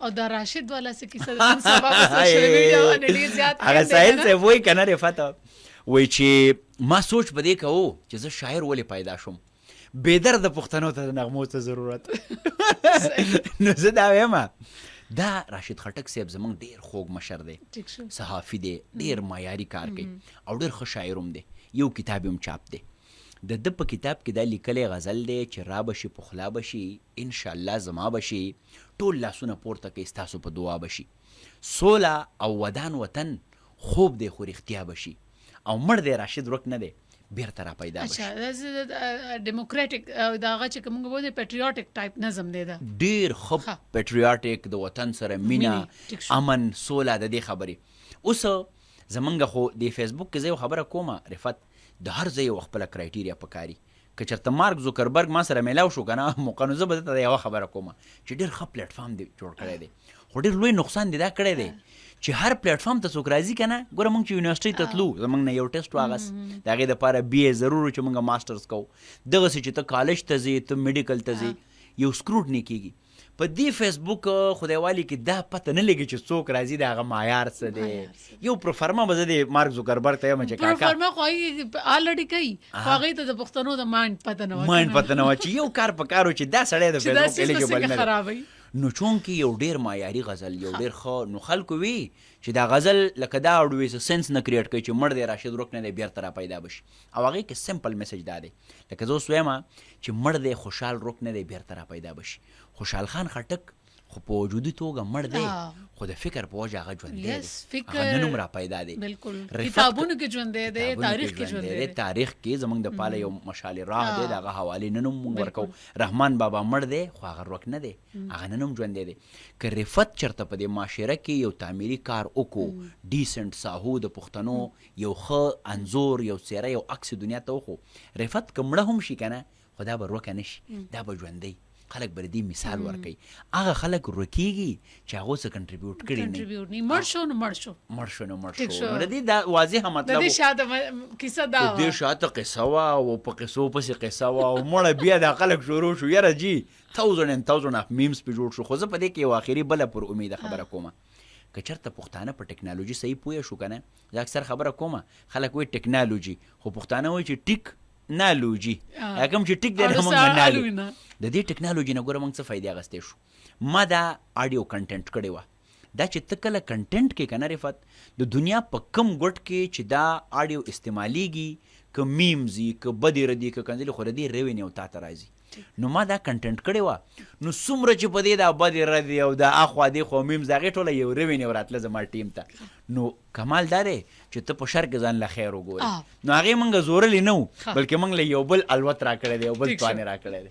او دا راشد والا څه کیسه ده سبا په سوشل میډیا باندې ډېر زیات هغه ساحل صاحب وایي که نه رفت وایي چې ما سوچ په دې کوو چې زه شاعر ولې پیدا شوم بېدرده پښتنو ته د نغمو ته ضرورت نو زه دا وایم دا راشد خټک صاحب زموږ ډېر خوږ مشر دی صحافي دی ډېر معیاري کار کوي او ډېر ښه شاعر هم دی یو کتاب هم چاپ دی د ده په کتاب کې دا لیکلی غزل دی چې را بشي پخلا بشي انشاءالله زما بشي ټول لاسونه پورته کوي ستاسو په دعا بشي سوله او ودان وطن خوب دی خو رښتیا بشي او مړ دی راشد ورک نه دی بیرته را پیدا بشي اچھا ډیموکراټک دا هغه چې کوم وایي پیټریوټک ټایپ نظم دی دا ډېر ښه پیټریاټک د وطن سره مینه امن سوله د دې خبرې اوس زمونږ خو د فیسبوک کې زه یو خبره کومه رفت د هر ځای یو خپله کرایټیریا پکاري که چېرته مارک زوکربرګ ما سره میلاو شو که نه موقع نو زه به درته یوه خبره کومه چې ډېر ښه پلیټفارم دی جوړ کړی دی خو ډېر لوی نقصان دی دا کړی دی چې هر پلیټفارم ته څوک راځي که نه ګوره موږ چې یونیورسټۍ ته تلو زموږ نه یو ټیسټ واغست د هغې دپاره بی اے ضرور چې موږ ماسټرز کوو دغسې چې ته کالج ته ځې ته میډیکل ته ځې یو سکروټني کېږي په دې فیسبوک خدایوالي کې دا پته نه لګي چې څوک راځي د هغه معیار څه دی یو پروفرما به زه د مارک زوکربرګ ته یم چې کاکا پروفرما خو هغې الریډي کوي خو هغې ته د پښتنو د مایند پته نه وه چې یو کار په کار و چې دا سړی د فیسبوک الیجبل نه دی نو چونکې یو ډېر معیاري غزل یو ډېر ښه نو خلکو وي چې دا غزل لکه دا اړوي څه سنس نه کریټ کوي چې مړ دی راشد ورک نه دی بیرته را پیدا بشي او هغې کې سمپل میسج دا دی لکه زه اوس وایم چې مړ دی خوشحال رک نه دی بیرته را پیدا بشي خوشحال خان خټک خو په وجودي توګه مړ دی خو د فکر په وجه هغه ژوندی دی هغه نن هم را پیدا دی کتابونو کې ژوندی دی تاریخ کې ژوندی دی تاریخ کې زموږ د پاله یو مشال راه دی د هغه حوالې نن هم موږ ورکو رحمان بابا مړ دی خو هغه روک نه دی هغه نن هم ژوندی دی که رفت چېرته په دې معاشره کې یو تعمیري کار وکړو ډیسنټ ساهو د پښتنو یو ښه انځور یو څیره یو عکس دنیا ته وښو رفت که مړه هم شي که نه خو دا به روکه نه شي دا به ژوندی خلک به دې مثال ورکوي هغه خلک ورکېږي چې هغو څه کنټریبیوټ کړي نه مړ شو نو مړ شو د دې دا واضحه مطلب د دې شاته کیسه دا د دې شاته قصه وه او په قصو پسې قصه وه او مړه بیا دا خلک شروع شو یاره جي تاوزن اف میمز پې جوړ شو خو زه په دې کې یو آخري بله پر امیده خبره کومه که چېرته پښتانه په ټکنالوژي صحیح پوه شو که نه زه اکثر خبره کومه خلک وایي ټکنالوژي خو پښتانه وایي چې ټیک نالوجي کوم چې ټیک دی نه موږ نالو د دې ټکنالوژي نه ګوره موږ څه فایدې اخیستی شو ما دا اډیو کنټنټ کړې وه دا چې ته کله کنټنټ کې که نه رفت د دنیا په کم ګوټ کې چې دا اډیو استعمالیږي که میمز وي که بدې ردي که کنځلې خو د دې ریونیو تا ته راځي نو ما دا کنټنټ کړې وه نو څومره چې په دې دا بدې ردي او دا اخوا دې خو میمز هغې ټوله یو ریونیو راتله زما ټیم ته نو کمال دا دی چې ته په شر کې ځان له خیر وګورې نو هغې موږ زورلې نه وو بلکې موږ له یو بل الوت را کړی دی یو بل توانې را کړی دی